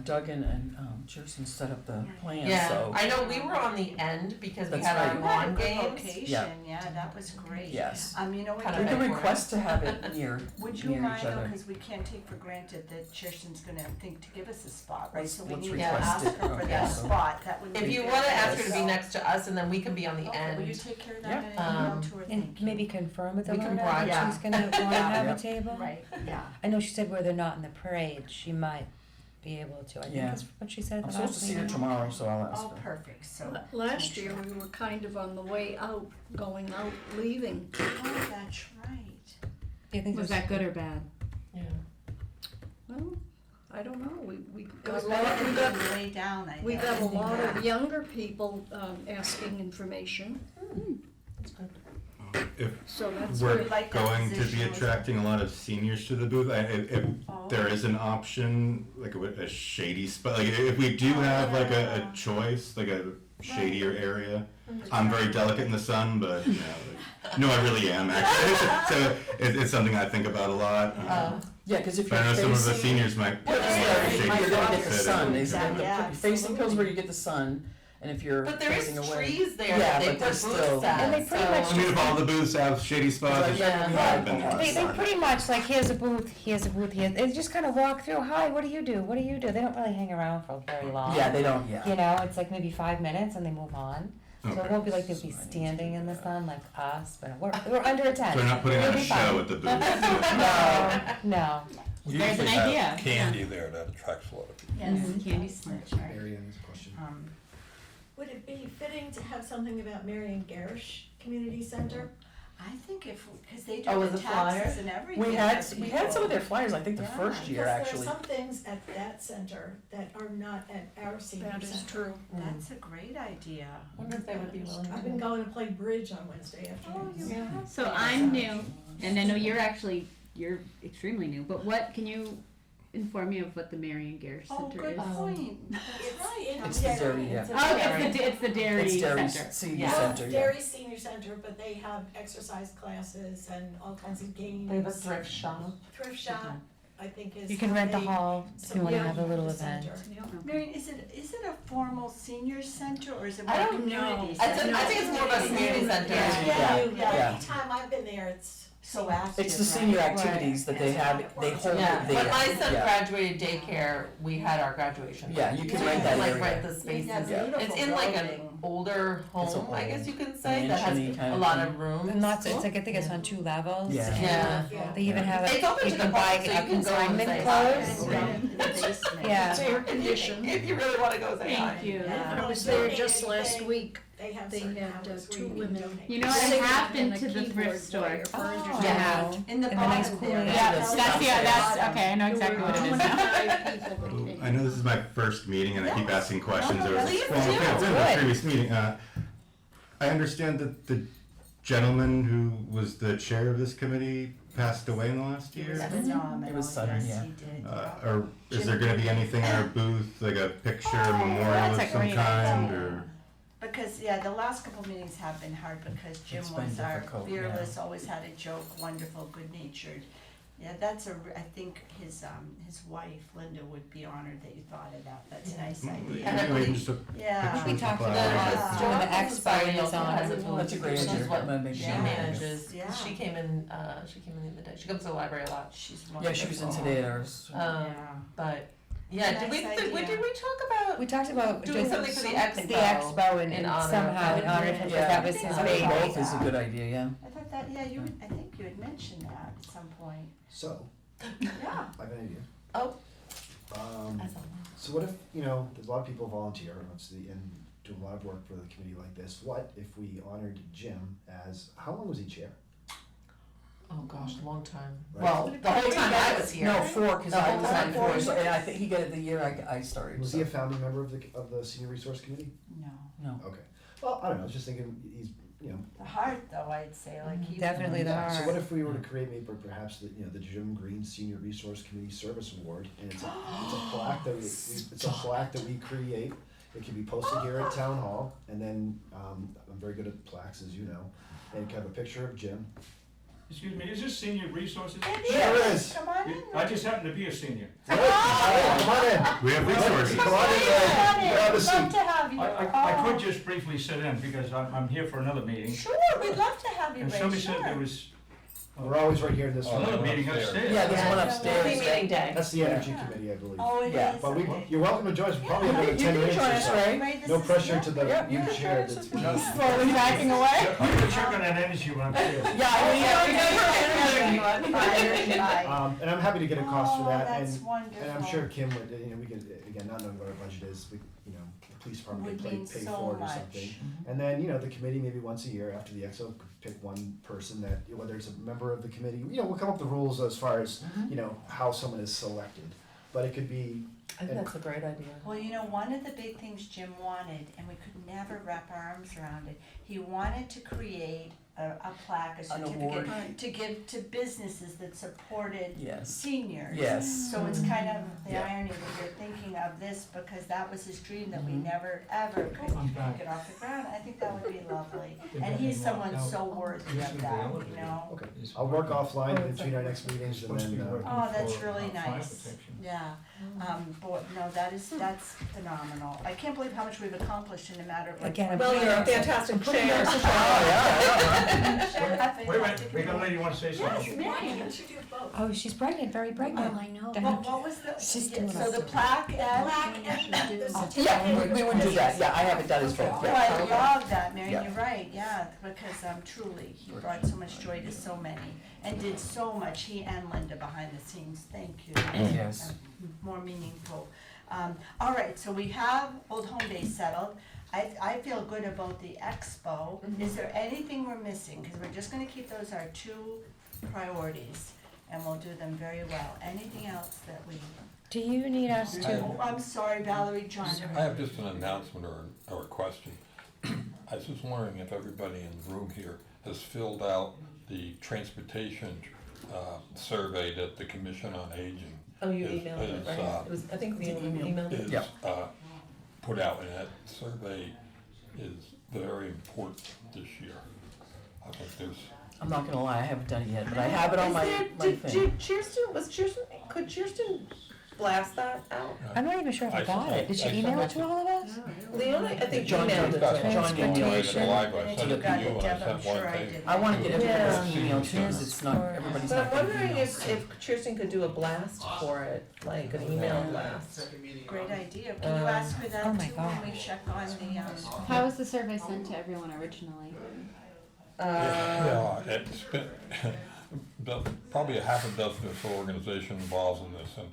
Doug and Kirsten set up the plan, Yeah, so, I know we were on the end because we That's had our right. lawn Good games. location, yeah, that was great. yes. You know what? Kind We of can big for request to have it near, Would you near mind each though, other. because we can't take for granted that Kirsten's gonna think to give us a spot, right? Let's- So we let's need to request ask it. her for Okay, that so- spot, that would be If you very wanna ask her nice. to be next to us and then we can be on the Okay, will you end. take care of Yeah. that in an email Um, to her? And Thank you. maybe confirm with We can Ilona broad- that she's gonna wanna have Yep. a table? Right, yeah. I know she said where they're not in the parade, she might be able to, I think Yeah. that's what she said at I'm the supposed last to see her meeting. tomorrow, so I'll ask Oh, her. perfect, so. Last year, we were kind of on the way out, going out, leaving. Oh, that's right. Yeah, I think Was there's- that good or bad? Yeah. Well, I don't know, we It got was a lot, better we than got, the way down, I we guess. got a lot Yeah. of younger people, asking information, If so that's we're good. like that going to be position. attracting a lot of seniors to the booth, if Oh. there is an option, like a shady spot, like if we do have like Yeah. a choice, like a shadier area. I'm very delicate in the sun, but you know, no, I really am actually. So it's something I think about a lot. Yeah, cause if But you're I know some of the facing, seniors might. yeah, shady you're gonna get the sit sun, in. is it? Yeah, Facing pills where you get the sun, and if you're But there is facing away. trees there Yeah, that they but put they're booths still- at, And they pretty so- much I mean, if all the booths have shady spots, it Yeah. might have been They sun. pretty much, like, here's a booth, here, they just kinda walk through, hi, what do you do, what do you do, they don't really hang around for very long. Yeah, they don't, yeah. You know, it's like maybe 5 minutes and they move on, so it Okay. won't be like they'll be standing in the sun like us, but we're under a tent. So we're not putting We'll on a be fine. show at the booth. No, We There's usually an have idea. candy there that attracts a lot of people. Yes. Candy smart, right. Mary Ann's question. Would it be fitting to have something about Marion Garish Community Center? I think if, because they Oh, do with the the flyers? taxes and everything. We had for some of people. their flyers, I think the Yeah. first year actually. Because there are some things at that center that are not at our senior center. That is true. That's a great idea. I wonder if they would be willing to. I've been going to play bridge on Wednesday afternoons. So I'm new, and I know you're extremely new, but can you inform me of what the Marion Garrish Oh, Center good is? point. That's right. It's the dairy, yeah. Oh, it's the dairy It's Dairy center. Senior Yeah. Center, yeah. Dairy Senior Center, but they have exercise classes and all kinds of games. They have a thrift shop. Thrift shop, I think is. you can how rent the they hall if you wanna support have a little the event. center. Marion, is it a formal senior center or is it I more don't community I center? think it's more of a community center. Yeah. Yeah, Yeah. anytime I've been there, it's. So active. It's the senior right? activities that they have, they hold Yeah, it there. when my son Yeah. graduated daycare, we had our graduation. Yeah, you can Yeah. rent that Like area. rent the spaces. Yeah, beautiful It's in like an building. older It's a home, I old guess you can say, that has mansion-y kind a of lot thing. of rooms. And lots, it's like, I think it's on 2 levels. Yeah. Yeah. They even have It's open you to the can buy public, so you a can go and consignment say clothes. hi. In the basement. Yeah. It's air conditioned. If you really wanna go say hi. Thank you. Yeah. I was there just last week. They have They certain had, hours where 2 you can women. donate. You know what, I Singing have been and a to the keyboard thrift store. player for Oh. entertainment. Yeah. In the And the nice bottom cool there. area. Yeah, that's- that's okay, I know exactly what it is now. 25 people that Ooh, came. I know this is my first meeting and I keep asking questions. No, There was please well, okay, do. it's in the Good. previous meeting. I understand that the gentleman who was the chair of this committee passed away in the last It was year. phenomenal, It was sudden, yes, yeah. he did, Or is there gonna be anything in our booth, like a picture, a memorial that's of a some great kind, idea. or? Because, yeah, the last couple meetings have been hard because Jim It's been was our difficult, yeah. fearless, always had a joke, wonderful, good-natured. Yeah, that's I think his wife Linda would be honored that you thought of that, that's a nice idea. And I Maybe believe- just a Yeah. picture We with the talked flag. about Yeah. doing the John expo liaison. That's a great idea. Is what Maybe she not. manages, Yeah. she came in the other day, she comes to the library a lot. She's Yeah, wonderful. she was in today at ours. Um, Yeah. but, yeah, did we, Nice did we idea. talk about We talked about doing something for the expo? The expo and in honor of somehow in him. honor of him, because Yeah. that was I his think baby. Both is a good idea, yeah. I thought that, yeah, I think you had mentioned that at some point. So, Yeah. I have an idea. Oh. As always. So what if, there's a lot of people volunteer, obviously, and do a lot of work for the committee like this. What if we honored Jim as, how long was he chair? Oh gosh, a long time. Right. Well, the whole time I was here. No, 4, because The I whole was time, on 4 4, so, years? and I think he got it the year I started. Was so. he a founding member of the Senior Resource Committee? No. No. Okay. Well, I don't know, I was just thinking, he's, The heart, though, I'd say, like he. Definitely the Yeah, so heart. what if we were to create maybe perhaps the Jim Green Senior Resource Committee Service Award, and it's a plaque that it's a plaque that we create. It can be posted here at Town Hall, and then, I'm very good at plaques, as you know, and it can have a picture of Jim. Excuse me, is this senior resources? Sure is. Come on in. I just happen to be a senior. Come on in. We have resources. Come on in, grab a seat. Love to have you. I could just briefly sit in because I'm here for another meeting. Sure, we'd love to have you, And Ray, somebody sure. said there was We're always right here in this Oh, room. another one meeting upstairs. upstairs. Yeah, there's one Yeah. upstairs. Meeting day. That's the Energy Committee, I believe. Oh, it Yeah. is, But okay. you're welcome to join us, probably another You 10 can minutes join or us, so. Ray. Ray, this No is- pressure to the Yeah. new chair that's. Slowly backing away. I put sugar and energy when I'm upstairs. And I'm happy to get a cost for that, Oh, that's and wonderful. I'm sure Kim would, we could, again, not knowing what our budget is, the police department Would could mean pay so for it or much. something. And then, the committee, maybe once a year after the EXO, could pick one person that, whether it's a member of the committee, we'll come up with the rules as far as, how someone is selected. But it could be, I think that's a great idea. Well, one of the big things Jim wanted, and we could never wrap our arms around it, he wanted to create a plaque, a An award. certificate, to give to businesses that supported Yes. seniors. Yes. So it's kind of the Yeah. irony that you're thinking of this, because that was his dream, that we never, ever could get off the ground. I think that would be lovely. And he's someone so worthy of that, okay, I'll work offline between our next meetings and then, Oh, that's really nice. Yeah, that's phenomenal. I can't believe how much we've accomplished in a matter of like. Again, Well, you're a fantastic chair. Wait a minute, we got a lady who wants to say something. Yes, Mary, you should do both. Oh, she's pregnant, very pregnant. I know. What was the, She's yeah, doing so it. the plaque and. Yeah, we would do that, yeah, I have it done as both, Oh, I yeah. love that, Mary, Yeah. you're right, yeah, because truly, he brought so much joy to so many and did so much, he and Linda behind the scenes, thank you. Yes. More meaningful. All right, so we have Old Home Day settled. I feel good about the expo. Is there anything we're missing? Because we're just gonna keep those our 2 priorities, and we'll do them very well. Anything else that we? Do you need us to? Oh, I'm sorry, Valerie, John. I have just an announcement or a question. I was just wondering if everybody in the room here has filled out the transportation survey that the Commission on Aging Oh, you is- emailed it, is, right? It was, I think we emailed it. is Yeah. put out, and that survey is very important this year. I think there's, I'm not gonna lie, I haven't done it yet, but I have it on my thing. Could Kirsten blast that out? I'm not even sure if I I got sent it. Did she it- I email it sent to all of us? Leona, I think John emailed did it that. to us. John emailed it at the Transportation. library, I And sent you it to got you, it, and I Deb, I'm sent sure one I to. did. I wanna get everybody's Yeah. email too, cause it's not, everybody's So I'm not gonna wondering email. if Kirsten could do a blast for it, like an email blast. Great idea. Can you ask her that Oh my too God. when we check on the, How was the survey sent to everyone originally? Yeah, it's been, probably a half a dozen or so organizations involved in this, and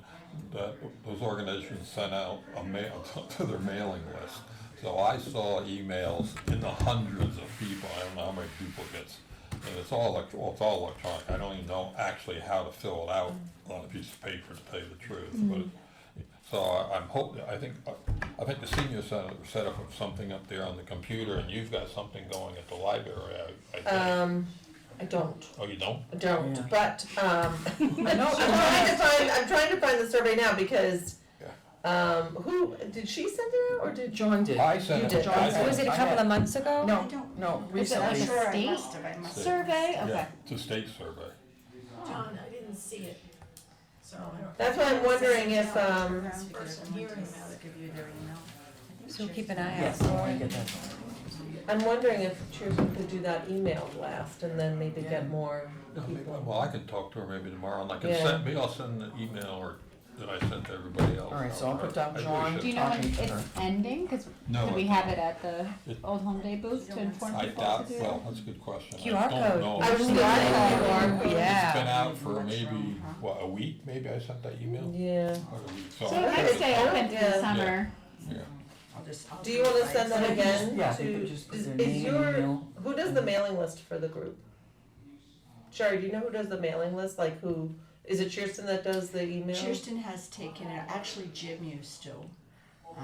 those organizations sent out a mail to their mailing list. So I saw emails in the hundreds of people, I don't know how many duplicates, and it's all electronic, I don't even know actually how to fill it out on a piece of paper, to tell you the truth, but, so I'm hoping, I think, I think the senior center set up something up there on the computer, and you've got something going at the library, I think. I don't. Oh, you don't? I don't, Yeah. but, I know. I'm trying to find the survey now because, Yeah. who, did she send it out or did? John did. I sent You it. did. John I sent Was it a I couple had- of months ago? No, I don't no, know. recently. I'm sure I state must have, I must have. Survey, Yeah, okay. it's a state survey. John, I didn't see it, so I don't. That's why I'm wondering if, Person hearing about it. Give you their email. So keep an eye out Yes, for I it. get that. I'm wondering if Cheerleader could do that email blast and then maybe Yeah. get more Yeah, maybe- people. Well, I can talk to her maybe tomorrow, and I can Yeah. send, maybe I'll send the email or that I sent to everybody else. All right, so I'll put down I really John. should. Do you know when Talking to it's her. ending? Cause No, could we I- have it at the It- Old Home Day booth to inform I people doubt, to do? well, that's a good question. QR I don't code. know. I was Yeah. thinking more, Yeah. It's been out for maybe, what, a week, maybe I sent that email? yeah. Or a week, So it I might gotta- stay open through Yeah. the summer. Yeah. I'll Do you wanna send that again Yeah, they to, could just put is their is name and your, email. who does the mailing list for the group? Sherry, do you know who does the mailing list? Like who, is it Kirsten that does the email? Kirsten has taken it, actually Jim used to.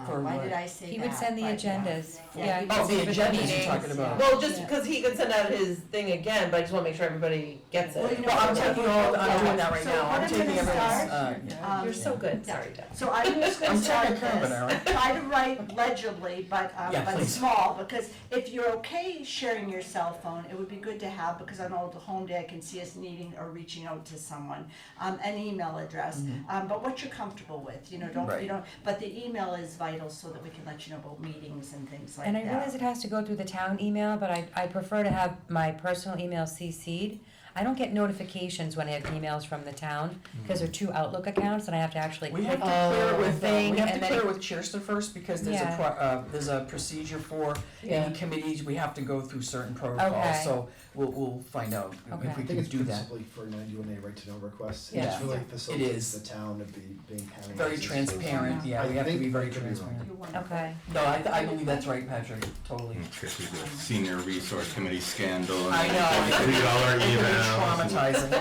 For Why what? did I say that? He would send the But, agendas. Yeah. Yeah. he Oh, would the send agendas meetings. you're talking about. Well, just Yeah. because he could send out his thing again, but I just wanna make sure everybody gets Well, it. you know Well, I'm what? taking all, I'm doing that right So now, what I'm I'm taking gonna everyone's, start- You're so good, yeah. sorry, Deb. So I'm just gonna I'm start taking care of it, Aaron. this, try to write legibly, but Yeah, please. small, because if you're okay sharing your cell phone, it would be good to have, because on Old Home Day, I can see us needing or reaching out to someone, an email address, but what you're comfortable with, you know, don't, Right. you don't, but the email is vital so that we can let you know about meetings and things like that. And I realize it has to go through the town email, but I prefer to have my personal email CC'd. I don't get notifications when I have emails from the town, because they're two Outlook accounts, and I have to actually We click have to clear it with, thing, we have to and then clear it- it with Kirsten first, because Yeah. there's a procedure for Yeah. any committees, we have to go through certain protocols, Okay. so we'll find out Okay. if I we think can it's do that. principally for 91A right to know requests. Yeah. It just really It facilitates is. the town of being having. Very access to- transparent, yeah, we I have to think be very I could be wrong. transparent. You're wonderful. Okay. No, I believe that's right, Patrick, totally. Tricky, the senior resource committee scandal. I know. $3 It can be emails. traumatizing.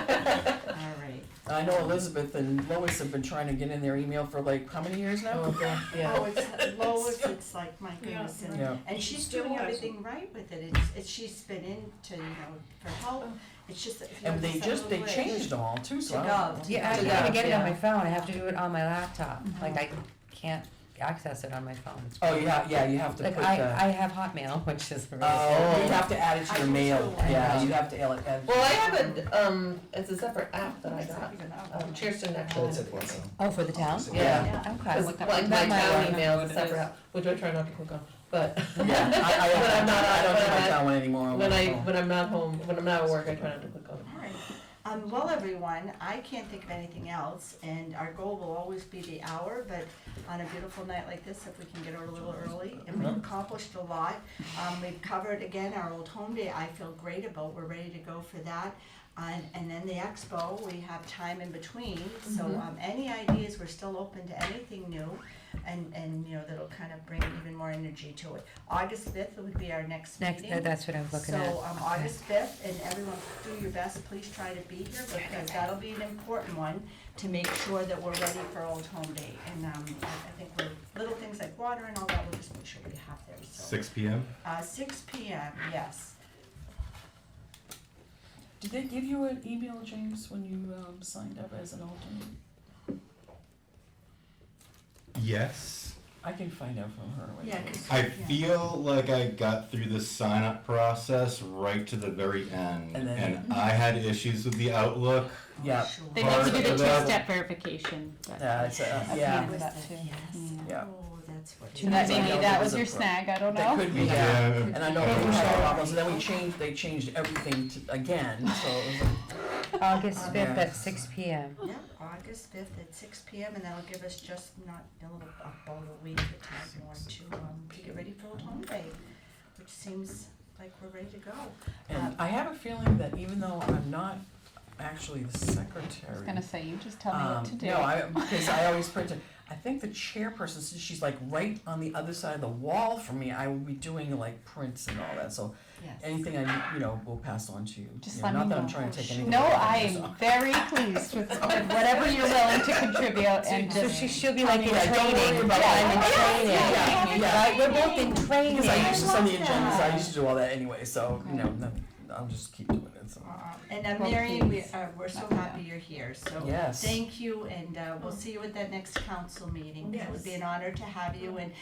All right. I know Elizabeth and Lois have been trying to get in their email for like, how many years now? Oh, God, yeah. Oh, it's Lois, it's like, my goodness, and, Yeah. and she's Still doing has everything right with it, it's, she's been into, you know, for help, it's just that if you And they send just, a they list changed them all too, so to I don't Gov, know. to Yeah, I Gov. gotta get it on Yeah. my phone, I have to do it on my laptop, like I can't access it on my phone. It's Oh, weird. yeah, you have to put Like the. I have Hotmail, which is really. Oh, you have to add it to I your do mail, too. yeah, you have to add it. Well, I have a, it's a separate app that I got, Kirsten But actually. it's at once, Oh, for the town? Yeah. Okay. It's like my Not town my email one. is a separate app, which I try not to click on, but. Yeah, I When I'm not, don't when do my I'm town one anymore. on When my I, phone. when I'm not home, when I'm not at work, I try not to click on it. All right. Well, everyone, I can't think of anything else, and our goal will always be the hour, but on a beautiful night like this, if we can get out a little early, and we've accomplished a lot. We've covered, again, our Old Home Day, I feel great about, we're ready to go for that. And then the expo, we have time in between, so, any ideas, we're still open to anything new, and, you know, that'll kind of bring even more energy to it. August 5th would be our next Next, meeting. that's what I was looking at. So, August 5th, and everyone, do your best, please try to be here, because that'll be an important one to make sure that we're ready for Old Home Day. And, I think little things like water and all that, we'll just make sure we have there, so. 6 p.m. 6 p.m., yes. Did they give you an email, James, when you signed up as an alternate? Yes. I can find out from her. Yeah, 'cause- I feel like I got through the sign up process right to the very end, And then- and I had issues with the Outlook. Yeah, Sure. They need to do the Part of that- two-step verification. but it's, I've yeah, needed that too. Yes. Yeah. Oh, that's what. And that maybe Yeah. that was your snag, I don't know. that could be that. Yeah. And I know we had problems, and then they changed everything again, so it was August Yeah. 5th at 6 p.m. Yeah, August 5th at 6 p.m. and that'll give us just not a little, about a week of time more to get ready for Old Home Day, which seems like we're ready to go. And I have a feeling that even though I'm not actually the secretary. I was gonna say, you just tell me what to do. No, because I always print it. I think the chairperson, since she's like right on the other side of the wall from me, I will be doing like prints and all that, so Yes. anything will pass on to you. Just You know, let me not that I'm know. trying to take anything No, away from I you, am so. very pleased with whatever you're willing to contribute and So just. she'll be like in Yeah, don't worry training, about I'm in that. training. Yeah. Right, we're both in training. Because I used to send the I love agendas, I that. used to do all that anyway, so, I'll just keep doing it, so. And Well, Marion, please. we're so Let me happy you're here, so Yes. thank you, and we'll see you at that next council meeting. It would be Yes. an honor to have you, and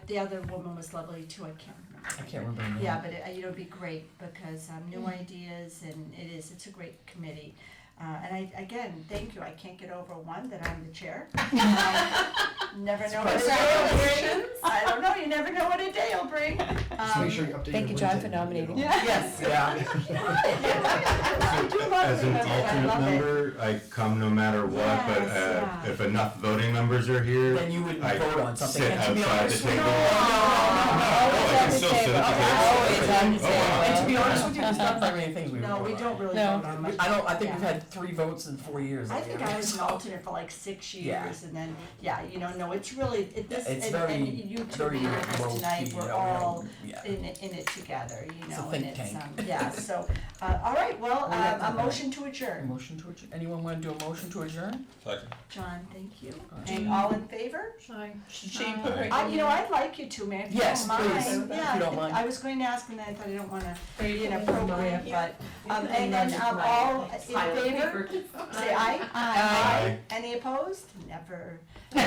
the other woman was lovely too, I can't remember. I can't remember her name. Yeah, but it'll be great, because new ideas, and it's a great committee. And again, thank you, I can't get over one, that I'm the chair. Never know what a day will bring. I don't know, you never know what a day will bring. Just make sure you update Thank your you, John, LinkedIn, for nominating me. Yes, yeah. I do love As an it. I alternate love it. member, I come no matter what, but Yes, yeah. if enough voting members are here, Then you would I vote on something. sit And to be outside the honest with table. you- Oh, I can still sit at the table. Always on the Oh, wow. And to be honest with you, there's not very many things we No, vote we on. don't really No. vote on much. I think we've Yeah. had 3 votes in 4 years. I think I was an so- alternate for like 6 Yeah. years, and then, no, it's really, It's and very, you two very being with us low tonight, key, we're we all don't- yeah. in it together, It's a and think it's, tank. yeah, so, all right, well, We like a that. motion to A adjourn. motion to adjourn, anyone wanna do a motion to adjourn? Second. John, thank you, Alright. and all in favor? Shane put her- I'd like you to, Mary, if you don't Yes, mind. please, if you Yeah, don't mind. I was going to ask, and then I thought I don't wanna be Yeah. inappropriate, but, and then, all in favor, say aye. Aye. Any opposed? Never. No,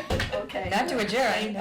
but- Okay. Not to adjourn.